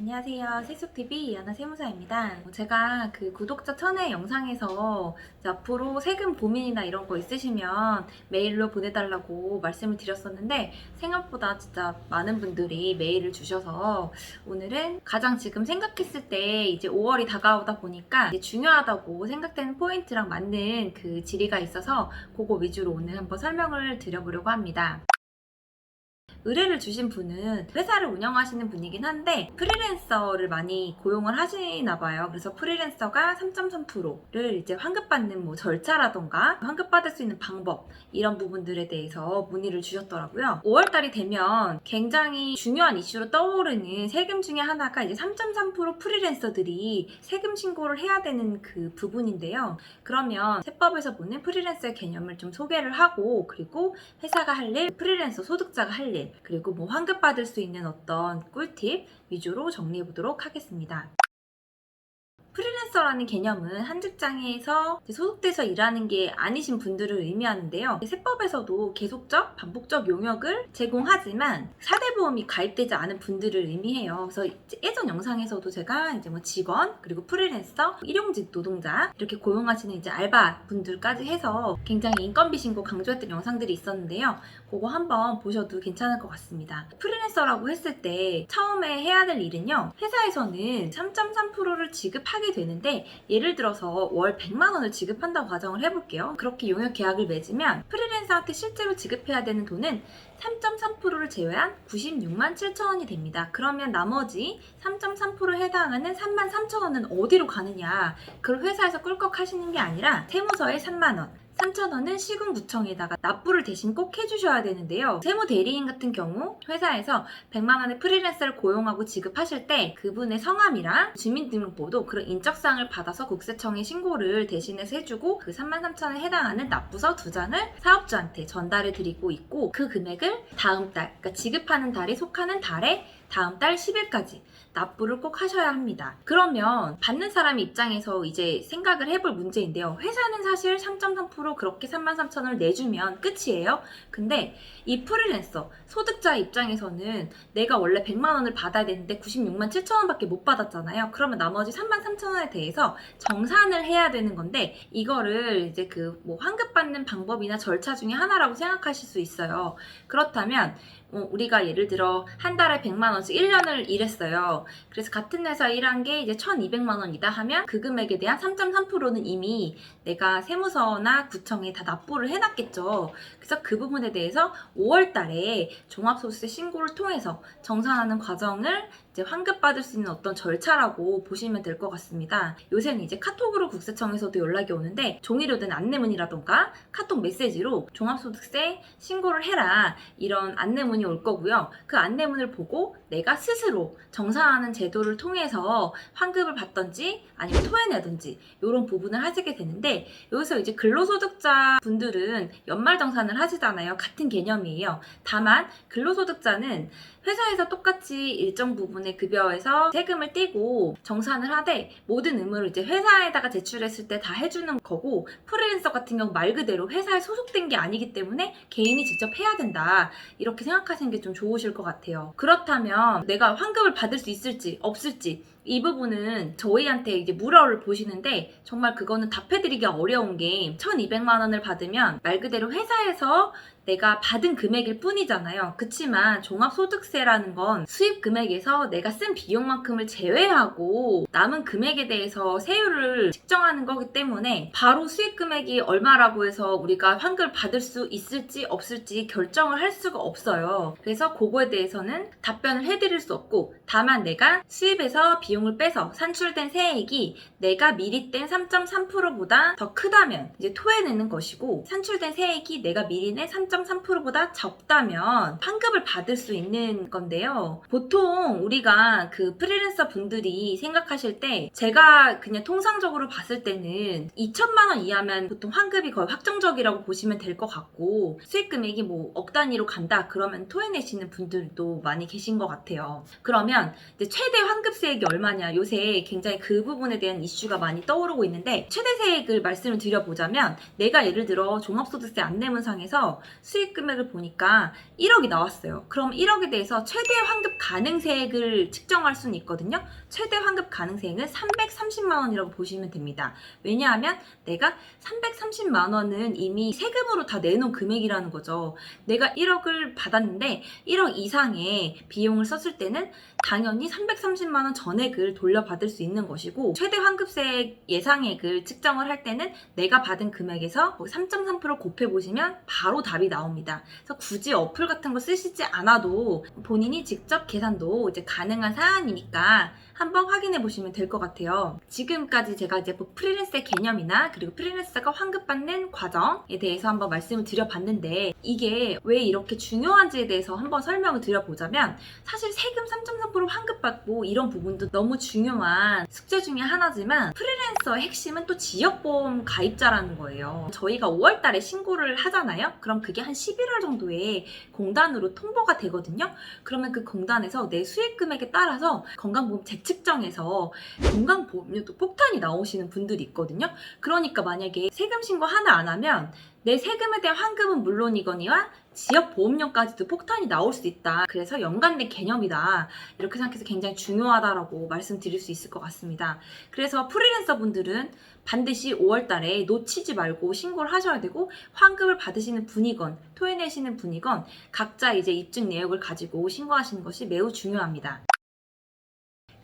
안녕하세요. 세속TV 이하나 세무사입니다. 제가 그 구독자 1000회 영상에서 앞으로 세금 고민이나 이런 거 있으시면 메일로 보내달라고 말씀을 드렸었는데 생각보다 진짜 많은 분들이 메일을 주셔서 오늘은 가장 지금 생각했을 때 이제 5월이 다가오다 보니까 이제 중요하다고 생각되는 포인트랑 맞는 그 질의가 있어서 그거 위주로 오늘 한번 설명을 드려보려고 합니다. 의뢰를 주신 분은 회사를 운영하시는 분이긴 한데 프리랜서를 많이 고용을 하시나 봐요. 그래서 프리랜서가 3.3%를 이제 환급받는 뭐 절차라던가 환급받을 수 있는 방법 이런 부분들에 대해서 문의를 주셨더라고요. 5월달이 되면 굉장히 중요한 이슈로 떠오르는 세금 중에 하나가 이제 3.3% 프리랜서들이 세금 신고를 해야 되는 그 부분인데요. 그러면 세법에서 보는 프리랜서의 개념을 좀 소개를 하고, 그리고 회사가 할 일, 프리랜서 소득자가 할 일, 그리고 뭐 환급받을 수 있는 어떤 꿀팁 위주로 정리해 보도록 하겠습니다. 프리랜서라는 개념은 한 직장에서 소속돼서 일하는 게 아니신 분들을 의미하는데요. 세법에서도 계속적, 반복적 용역을 제공하지만 4대 보험이 가입되지 않은 분들을 의미해요. 그래서 예전 영상에서도 제가 이제 뭐 직원, 그리고 프리랜서, 일용직 노동자 이렇게 고용하시는 이제 알바 분들까지 해서 굉장히 인건비 신고 강조했던 영상들이 있었는데요. 그거 한번 보셔도 괜찮을 것 같습니다. 프리랜서라고 했을 때 처음에 해야 될 일은요, 회사에서는 3.3%를 지급하게 되는데, 예를 들어서 월 100만 원을 지급한다고 가정을 해볼게요. 그렇게 용역 계약을 맺으면 프리랜서한테 실제로 지급해야 되는 돈은 3.3%를 제외한 96만 7천 원이 됩니다. 그러면 나머지 3.3%에 해당하는 3만 3천 원은 어디로 가느냐? 그걸 회사에서 꿀꺽 하시는 게 아니라 세무서에 3만 원, 3,000원은 시군구청에다가 납부를 대신 꼭 해주셔야 되는데요. 세무대리인 같은 경우 회사에서 100만 원의 프리랜서를 고용하고 지급하실 때 그분의 성함이랑 주민등록번호, 그런 인적사항을 받아서 국세청에 신고를 대신해서 해주고, 그 33,000원에 해당하는 납부서 2장을 사업주한테 전달해 드리고 있고, 그 금액을 다음 달, 그러니까 지급하는 달에 속하는 달에 다음 달 10일까지 납부를 꼭 하셔야 합니다. 그러면 받는 사람 입장에서 이제 생각을 해볼 문제인데요. 회사는 사실 3.3% 그렇게 33,000원을 내주면 끝이에요. 근데 이 프리랜서 소득자 입장에서는 내가 원래 100만 원을 받아야 되는데 96만 7천 원밖에 못 받았잖아요. 그러면 나머지 33,000원에 대해서 정산을 해야 되는 건데, 이거를 이제 그 뭐 환급받는 방법이나 절차 중에 하나라고 생각하실 수 있어요. 그렇다면 우리가 예를 들어 한 달에 100만 원씩 1년을 일했어요. 그래서 같은 회사 일한 게 이제 1,200만 원이다 하면 그 금액에 대한 3.3%는 이미 내가 세무서나 구청에 다 납부를 해놨겠죠. 그래서 그 부분에 대해서 5월 달에 종합소득세 신고를 통해서 정산하는 과정을 이제 환급받을 수 있는 어떤 절차라고 보시면 될 것 같습니다. 요새는 이제 카톡으로 국세청에서도 연락이 오는데, 종이로 된 안내문이라던가 카톡 메시지로 종합소득세 신고를 해라, 이런 안내문이 올 거고요. 그 안내문을 보고 내가 스스로 정산하는 제도를 통해서 환급을 받던지 아니면 토해내든지 이런 부분을 하시게 되는데, 여기서 이제 근로소득자 분들은 연말정산을 하시잖아요. 같은 개념이에요. 다만 근로소득자는 회사에서 똑같이 일정 부분의 급여에서 세금을 떼고 정산을 하되, 모든 의무를 이제 회사에다가 제출했을 때 다 해주는 거고, 프리랜서 같은 경우 말 그대로 회사에 소속된 게 아니기 때문에 개인이 직접 해야 된다, 이렇게 생각하시는 게 좀 좋으실 것 같아요. 그렇다면 내가 환급을 받을 수 있을지 없을지, 이 부분은 저희한테 이제 물어를 보시는데, 정말 그거는 답해드리기 어려운 게, 1,200만 원을 받으면 말 그대로 회사에서 내가 받은 금액일 뿐이잖아요. 그치만 종합소득세라는 건 수입 금액에서 내가 쓴 비용만큼을 제외하고 남은 금액에 대해서 세율을 측정하는 거기 때문에 바로 수입 금액이 얼마라고 해서 우리가 환급을 받을 수 있을지 없을지 결정을 할 수가 없어요. 그래서 그거에 대해서는 답변을 해드릴 수 없고, 다만 내가 수입에서 비용을 빼서 산출된 세액이 내가 미리 뗀 3.3%보다 더 크다면 이제 토해내는 것이고, 산출된 세액이 내가 미리 낸 3.3%보다 적다면 환급을 받을 수 있는 건데요. 보통 우리가 그 프리랜서 분들이 생각하실 때, 제가 그냥 통상적으로 봤을 때는 2천만 원 이하면 보통 환급이 거의 확정적이라고 보시면 될 것 같고, 수익 금액이 뭐 억 단위로 간다 그러면 토해내시는 분들도 많이 계신 것 같아요. 그러면 이제 최대 환급세액이 얼마냐, 요새 굉장히 그 부분에 대한 이슈가 많이 떠오르고 있는데, 최대 세액을 말씀을 드려보자면, 내가 예를 들어 종합소득세 안내문상에서 수익 금액을 보니까 1억이 나왔어요. 그럼 1억에 대해서 최대 환급 가능세액을 측정할 수는 있거든요. 최대 환급 가능세액은 330만 원이라고 보시면 됩니다. 왜냐하면 내가 330만 원은 이미 세금으로 다 내놓은 금액이라는 거죠. 내가 1억을 받았는데 1억 이상의 비용을 썼을 때는 당연히 330만 원 전액을 돌려받을 수 있는 것이고, 최대 환급세 예상액을 측정을 할 때는 내가 받은 금액에서 3.3% 곱해보시면 바로 답이 나옵니다. 그래서 굳이 어플 같은 거 쓰시지 않아도 본인이 직접 계산도 이제 가능한 사안이니까 한번 확인해 보시면 될 것 같아요. 지금까지 제가 이제 프리랜서의 개념이나 그리고 프리랜서가 환급받는 과정에 대해서 한번 말씀을 드려봤는데, 이게 왜 이렇게 중요한지에 대해서 한번 설명을 드려보자면, 사실 세금 3.3% 환급받고 이런 부분도 너무 중요한 숙제 중에 하나지만, 프리랜서의 핵심은 또 지역보험 가입자라는 거예요. 저희가 5월 달에 신고를 하잖아요. 그럼 그게 한 11월 정도에 공단으로 통보가 되거든요. 그러면 그 공단에서 내 수익 금액에 따라서 건강보험 재측정해서 건강보험료도 폭탄이 나오시는 분들이 있거든요. 그러니까 만약에 세금 신고 하나 안 하면 내 세금에 대한 환급은 물론이거니와 지역보험료까지도 폭탄이 나올 수 있다. 그래서 연관된 개념이다. 이렇게 생각해서 굉장히 중요하다라고 말씀드릴 수 있을 것 같습니다. 그래서 프리랜서 분들은 반드시 5월 달에 놓치지 말고 신고를 하셔야 되고, 환급을 받으시는 분이건 토해내시는 분이건 각자 이제 입증 내역을 가지고 신고하시는 것이 매우 중요합니다.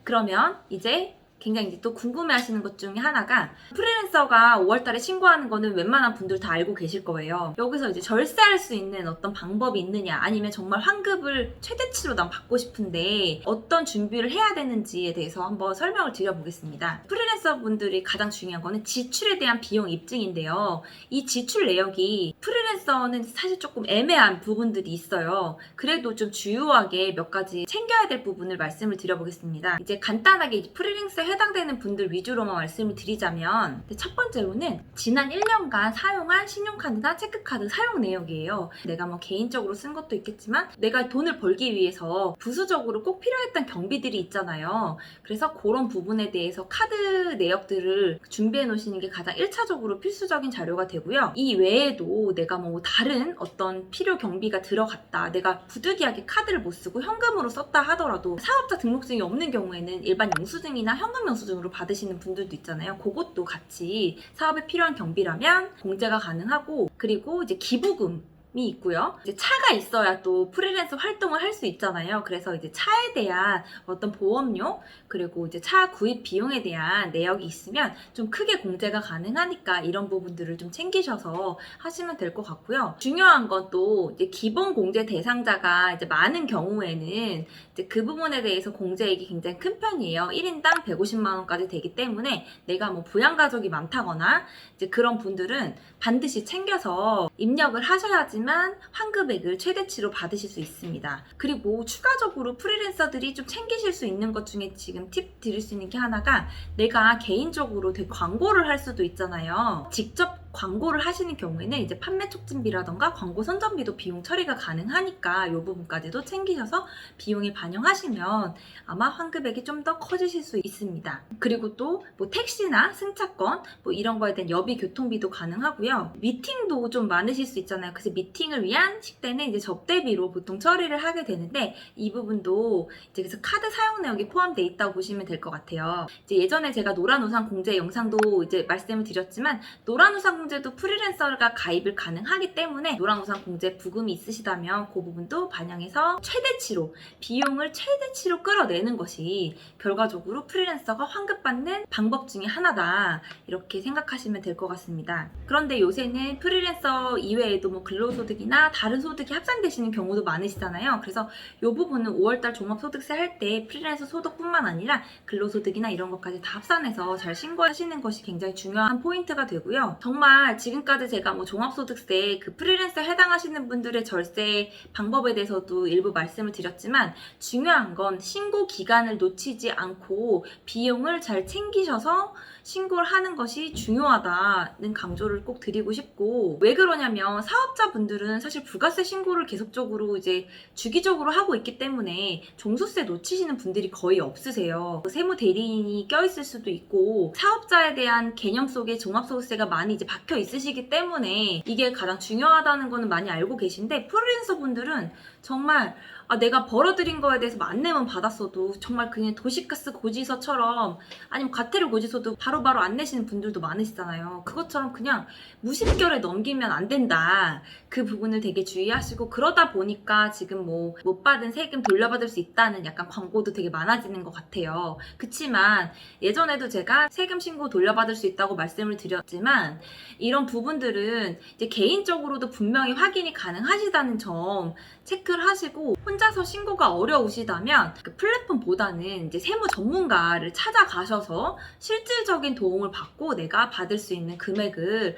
그러면 이제 굉장히 이제 또 궁금해하시는 것 중에 하나가, 프리랜서가 5월달에 신고하는 거는 웬만한 분들 다 알고 계실 거예요. 여기서 이제 절세할 수 있는 어떤 방법이 있느냐, 아니면 정말 환급을 최대치로 난 받고 싶은데 어떤 준비를 해야 되는지에 대해서 한번 설명을 드려보겠습니다. 프리랜서 분들이 가장 중요한 거는 지출에 대한 비용 입증인데요. 이 지출 내역이 프리랜서는 사실 조금 애매한 부분들이 있어요. 그래도 좀 주요하게 몇 가지 챙겨야 될 부분을 말씀을 드려보겠습니다. 이제 간단하게 프리랜서에 해당되는 분들 위주로만 말씀을 드리자면, 첫 번째로는 지난 1년간 사용한 신용카드나 체크카드 사용 내역이에요. 내가 뭐 개인적으로 쓴 것도 있겠지만 내가 돈을 벌기 위해서 부수적으로 꼭 필요했던 경비들이 있잖아요. 그래서 그런 부분에 대해서 카드 내역들을 준비해 놓으시는 게 가장 1차적으로 필수적인 자료가 되고요. 이 외에도 내가 뭐 다른 어떤 필요 경비가 들어갔다, 내가 부득이하게 카드를 못 쓰고 현금으로 썼다 하더라도 사업자 등록증이 없는 경우에는 일반 영수증이나 현금 영수증으로 받으시는 분들도 있잖아요. 그것도 같이 사업에 필요한 경비라면 공제가 가능하고, 그리고 이제 기부금이 있고요. 이제 차가 있어야 또 프리랜서 활동을 할 수 있잖아요. 그래서 이제 차에 대한 어떤 보험료, 그리고 이제 차 구입 비용에 대한 내역이 있으면 좀 크게 공제가 가능하니까 이런 부분들을 좀 챙기셔서 하시면 될 것 같고요. 중요한 건 또 이제 기본 공제 대상자가 이제 많은 경우에는 이제 그 부분에 대해서 공제액이 굉장히 큰 편이에요. 1인당 150만 원까지 되기 때문에 내가 뭐 부양가족이 많다거나 이제 그런 분들은 반드시 챙겨서 입력을 하셔야지만 환급액을 최대치로 받으실 수 있습니다. 그리고 추가적으로 프리랜서들이 좀 챙기실 수 있는 것 중에 지금 팁 드릴 수 있는 게 하나가, 내가 개인적으로 되게 광고를 할 수도 있잖아요. 직접 광고를 하시는 경우에는 이제 판매 촉진비라던가 광고 선전비도 비용 처리가 가능하니까 이 부분까지도 챙기셔서 비용에 반영하시면 아마 환급액이 좀 더 커지실 수 있습니다. 그리고 또 뭐 택시나 승차권 뭐 이런 거에 대한 여비 교통비도 가능하고요. 미팅도 좀 많으실 수 있잖아요. 그래서 미팅을 위한 식대는 이제 접대비로 보통 처리를 하게 되는데, 이 부분도 이제 그래서 카드 사용 내역이 포함되어 있다고 보시면 될 것 같아요. 이제 예전에 제가 노란우산 공제 영상도 이제 말씀을 드렸지만, 노란우산 공제도 프리랜서가 가입을 가능하기 때문에 노란우산 공제 부금이 있으시다면 그 부분도 반영해서 최대치로 비용을 최대치로 끌어내는 것이 결과적으로 프리랜서가 환급받는 방법 중에 하나다, 이렇게 생각하시면 될 것 같습니다. 그런데 요새는 프리랜서 이외에도 뭐 근로소득이나 다른 소득이 합산되시는 경우도 많으시잖아요. 그래서 이 부분은 5월달 종합소득세 할 때 프리랜서 소득뿐만 아니라 근로소득이나 이런 것까지 다 합산해서 잘 신고하시는 것이 굉장히 중요한 포인트가 되고요. 정말 지금까지 제가 뭐 종합소득세 그 프리랜서에 해당하시는 분들의 절세 방법에 대해서도 일부 말씀을 드렸지만, 중요한 건 신고 기간을 놓치지 않고 비용을 잘 챙기셔서 신고를 하는 것이 중요하다는 강조를 꼭 드리고 싶고, 왜 그러냐면 사업자분들은 사실 부가세 신고를 계속적으로 이제 주기적으로 하고 있기 때문에 종소세 놓치시는 분들이 거의 없으세요. 세무 대리인이 껴있을 수도 있고, 사업자에 대한 개념 속에 종합소득세가 많이 이제 박혀 있으시기 때문에 이게 가장 중요하다는 거는 많이 알고 계신데, 프리랜서 분들은 정말 내가 벌어들인 거에 대해서 만렙은 받았어도 정말 그냥 도시가스 고지서처럼, 아니면 과태료 고지서도 바로바로 안 내시는 분들도 많으시잖아요. 그것처럼 그냥 무심결에 넘기면 안 된다. 그 부분을 되게 주의하시고, 그러다 보니까 지금 뭐 못 받은 세금 돌려받을 수 있다는 약간 광고도 되게 많아지는 것 같아요. 그치만 예전에도 제가 세금 신고 돌려받을 수 있다고 말씀을 드렸지만, 이런 부분들은 이제 개인적으로도 분명히 확인이 가능하시다는 점 체크를 하시고, 혼자서 신고가 어려우시다면 그 플랫폼보다는 이제 세무 전문가를 찾아가셔서 실질적인 도움을 받고 내가 받을 수 있는 금액을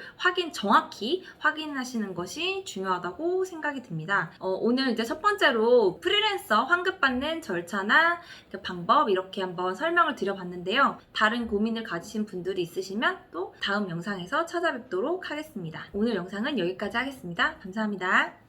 정확히 확인하시는 것이 중요하다고 생각이 듭니다. 오늘 이제 첫 번째로 프리랜서 환급받는 절차나 그 방법 이렇게 한번 설명을 드려봤는데요. 다른 고민을 가지신 분들이 있으시면 또 다음 영상에서 찾아뵙도록 하겠습니다. 오늘 영상은 여기까지 하겠습니다. 감사합니다.